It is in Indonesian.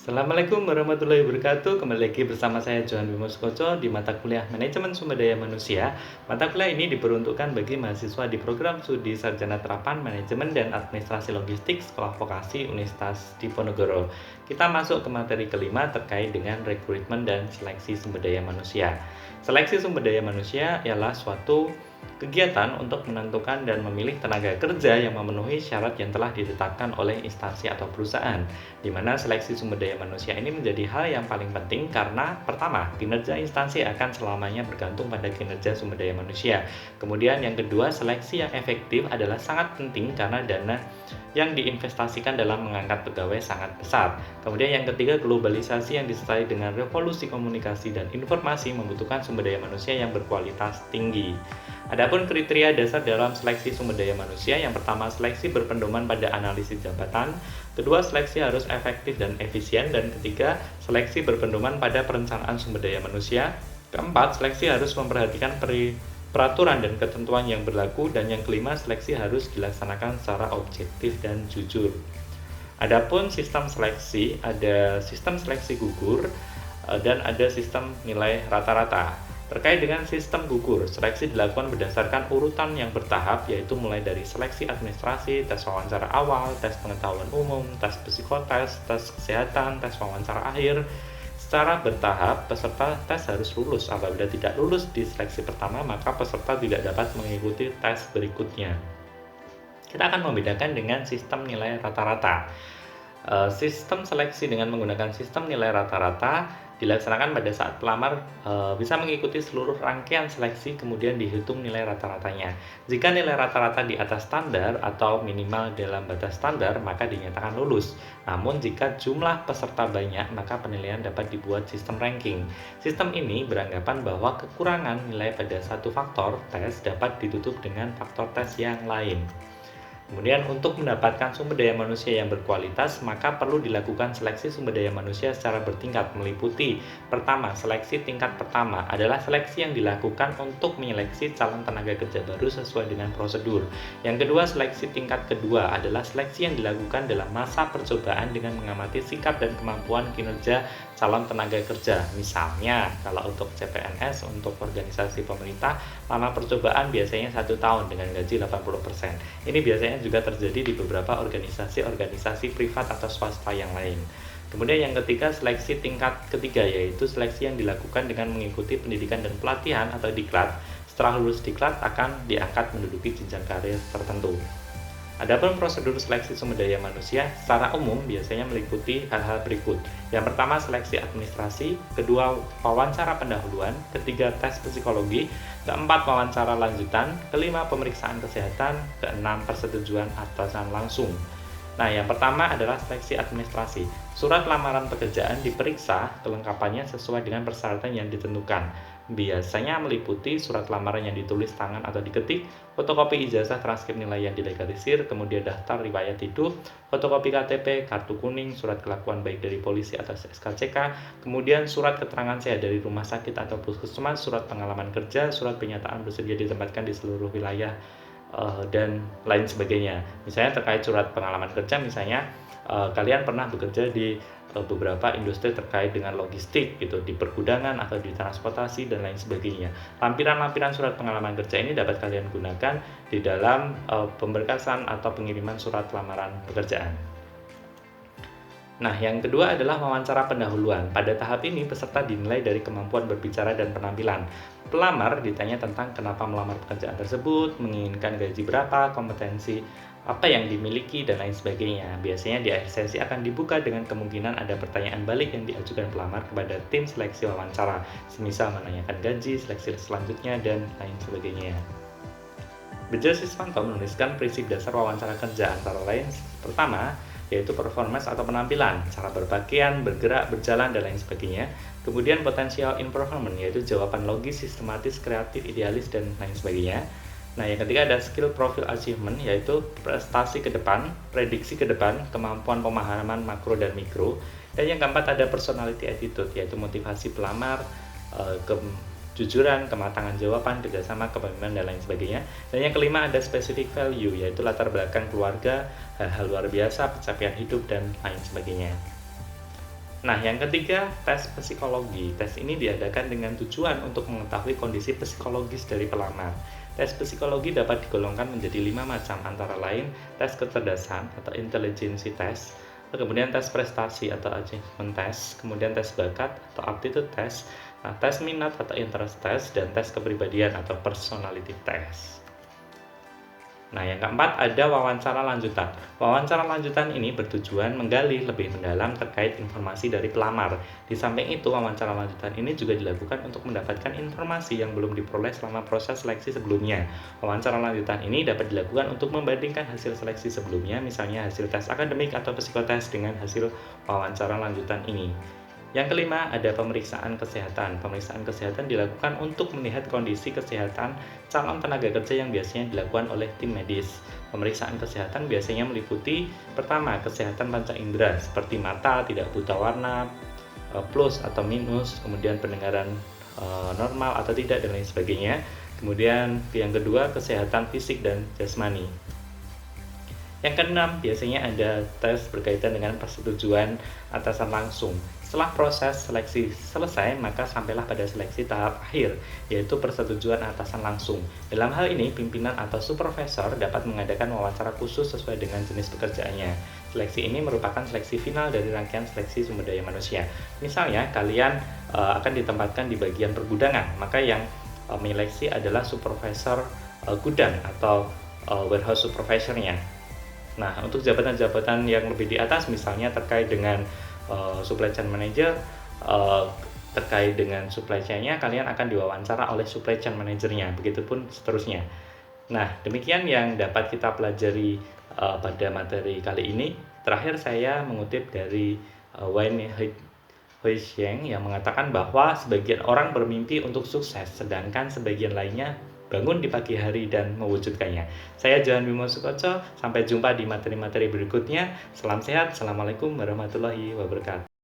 Assalamualaikum warahmatullahi wabarakatuh. Kembali lagi bersama saya Johan Bimo Sukoco di mata kuliah Manajemen Sumber Daya Manusia. Mata kuliah ini diperuntukkan bagi mahasiswa di program studi Sarjana Terapan Manajemen dan Administrasi Logistik Sekolah Vokasi Universitas Diponegoro. Kita masuk ke materi kelima terkait dengan rekrutmen dan seleksi sumber daya manusia. Seleksi sumber daya manusia ialah suatu kegiatan untuk menentukan dan memilih tenaga kerja yang memenuhi syarat yang telah ditetapkan oleh instansi atau perusahaan, di mana seleksi sumber daya manusia ini menjadi hal yang paling penting karena pertama, kinerja instansi akan selamanya bergantung pada kinerja sumber daya manusia. Kemudian yang kedua, seleksi yang efektif adalah sangat penting karena dana yang diinvestasikan dalam mengangkat pegawai sangat besar. Kemudian yang ketiga, globalisasi yang disertai dengan revolusi komunikasi dan informasi membutuhkan sumber daya manusia yang berkualitas tinggi. Adapun kriteria dasar dalam seleksi sumber daya manusia, yang pertama seleksi berpedoman pada analisis jabatan, kedua seleksi harus efektif dan efisien, dan ketiga seleksi berpedoman pada perencanaan sumber daya manusia, keempat seleksi harus memperhatikan peraturan dan ketentuan yang berlaku, dan yang kelima seleksi harus dilaksanakan secara objektif dan jujur. Adapun sistem seleksi, ada sistem seleksi gugur dan ada sistem nilai rata-rata. Terkait dengan sistem gugur, seleksi dilakukan berdasarkan urutan yang bertahap, yaitu mulai dari seleksi administrasi, tes wawancara awal, tes pengetahuan umum, tes psikotes, tes kesehatan, tes wawancara akhir. Secara bertahap, peserta tes harus lulus. Apabila tidak lulus di seleksi pertama, maka peserta tidak dapat mengikuti tes berikutnya. Kita akan membedakan dengan sistem nilai rata-rata. Sistem seleksi dengan menggunakan sistem nilai rata-rata dilaksanakan pada saat pelamar bisa mengikuti seluruh rangkaian seleksi, kemudian dihitung nilai rata-ratanya. Jika nilai rata-rata di atas standar atau minimal dalam batas standar, maka dinyatakan lulus. Namun jika jumlah peserta banyak, maka penilaian dapat dibuat sistem ranking. Sistem ini beranggapan bahwa kekurangan nilai pada satu faktor tes dapat ditutup dengan faktor tes yang lain. Kemudian untuk mendapatkan sumber daya manusia yang berkualitas, maka perlu dilakukan seleksi sumber daya manusia secara bertingkat, meliputi pertama, seleksi tingkat pertama adalah seleksi yang dilakukan untuk menyeleksi calon tenaga kerja baru sesuai dengan prosedur. Yang kedua, seleksi tingkat kedua adalah seleksi yang dilakukan dalam masa percobaan dengan mengamati sikap dan kemampuan kinerja calon tenaga kerja. Misalnya, kalau untuk CPNS, untuk organisasi pemerintah, lama percobaan biasanya 1 tahun dengan gaji 80%. Ini biasanya juga terjadi di beberapa organisasi privat atau swasta yang lain. Kemudian yang ketiga, seleksi tingkat ketiga, yaitu seleksi yang dilakukan dengan mengikuti pendidikan dan pelatihan atau diklat. Setelah lulus diklat akan diangkat menduduki jenjang karir tertentu. Adapun prosedur seleksi sumber daya manusia secara umum biasanya meliputi hal-hal berikut. Yang pertama, seleksi administrasi, kedua, wawancara pendahuluan, ketiga, tes psikologi, keempat, wawancara lanjutan, kelima, pemeriksaan kesehatan, keenam, persetujuan atasan langsung. Nah, yang pertama adalah seleksi administrasi. Surat lamaran pekerjaan diperiksa kelengkapannya sesuai dengan persyaratan yang ditentukan. Biasanya meliputi surat lamaran yang ditulis tangan atau diketik, fotokopi ijazah transkrip nilai yang dilegalisir, kemudian daftar riwayat hidup, fotokopi KTP, kartu kuning, surat kelakuan baik dari polisi atau SKCK, kemudian surat keterangan sehat dari rumah sakit atau puskesmas, surat pengalaman kerja, surat pernyataan bersedia ditempatkan di seluruh wilayah, dan lain sebagainya. Misalnya terkait surat pengalaman kerja, misalnya kalian pernah bekerja di beberapa industri terkait dengan logistik gitu, di pergudangan atau di transportasi dan lain sebagainya. Lampiran-lampiran surat pengalaman kerja ini dapat kalian gunakan di dalam pemberkasan atau pengiriman surat lamaran pekerjaan. Nah, yang kedua adalah wawancara pendahuluan. Pada tahap ini, peserta dinilai dari kemampuan berbicara dan penampilan. Pelamar ditanya tentang kenapa melamar pekerjaan tersebut, menginginkan gaji berapa, kompetensi apa yang dimiliki, dan lain sebagainya. Biasanya di akhir sesi akan dibuka dengan kemungkinan ada pertanyaan balik yang diajukan pelamar kepada tim seleksi wawancara, semisal menanyakan gaji, seleksi selanjutnya, dan lain sebagainya. Bejo Siswanto menuliskan prinsip dasar wawancara kerja antara lain pertama, yaitu performance atau penampilan, cara berpakaian, bergerak, berjalan, dan lain sebagainya. Kemudian potential improvement, yaitu jawaban logis, sistematis, kreatif, idealis, dan lain sebagainya. Nah, yang ketiga ada skill profile achievement, yaitu prestasi ke depan, prediksi ke depan, kemampuan pemahaman makro dan mikro. Dan yang keempat ada personality attitude, yaitu motivasi pelamar, kejujuran, kematangan jawaban, kerjasama, kepemimpinan, dan lain sebagainya. Dan yang kelima ada specific value, yaitu latar belakang keluarga, hal-hal luar biasa, pencapaian hidup, dan lain sebagainya. Nah, yang ketiga, tes psikologi. Tes ini diadakan dengan tujuan untuk mengetahui kondisi psikologis dari pelamar. Tes psikologi dapat digolongkan menjadi 5 macam, antara lain tes kecerdasan atau intelligence test, kemudian tes prestasi atau achievement test, kemudian tes bakat atau aptitude test, nah, tes minat atau interest test, dan tes kepribadian atau personality test. Nah, yang keempat ada wawancara lanjutan. Wawancara lanjutan ini bertujuan menggali lebih mendalam terkait informasi dari pelamar. Di samping itu, wawancara lanjutan ini juga dilakukan untuk mendapatkan informasi yang belum diperoleh selama proses seleksi sebelumnya. Wawancara lanjutan ini dapat dilakukan untuk membandingkan hasil seleksi sebelumnya, misalnya hasil tes akademik atau psikotes dengan hasil wawancara lanjutan ini. Yang kelima, ada pemeriksaan kesehatan. Pemeriksaan kesehatan dilakukan untuk melihat kondisi kesehatan calon tenaga kerja yang biasanya dilakukan oleh tim medis. Pemeriksaan kesehatan biasanya meliputi pertama, kesehatan panca indera seperti mata, tidak buta warna, plus atau minus, kemudian pendengaran normal atau tidak, dan lain sebagainya. Kemudian yang kedua, kesehatan fisik dan jasmani. Yang keenam, biasanya ada tes berkaitan dengan persetujuan atasan langsung. Setelah proses seleksi selesai, maka sampailah pada seleksi tahap akhir, yaitu persetujuan atasan langsung. Dalam hal ini, pimpinan atau supervisor dapat mengadakan wawancara khusus sesuai dengan jenis pekerjaannya. Seleksi ini merupakan seleksi final dari rangkaian seleksi sumber daya manusia. Misalnya, kalian akan ditempatkan di bagian pergudangan, maka yang menyeleksi adalah supervisor gudang atau warehouse supervisornya. Nah, untuk jabatan-jabatan yang lebih di atas, misalnya terkait dengan supply chain manager, terkait dengan supply chain-nya, kalian akan diwawancara oleh supply chain manajernya, begitupun seterusnya. Nah, demikian yang dapat kita pelajari pada materi kali ini. Terakhir saya mengutip dari Wayne Huixiang yang mengatakan bahwa sebagian orang bermimpi untuk sukses, sedangkan sebagian lainnya bangun di pagi hari dan mewujudkannya. Saya Johan Bimo Sukoco, sampai jumpa di materi-materi berikutnya. Salam sehat, Assalamualaikum warahmatullahi wabarakatuh.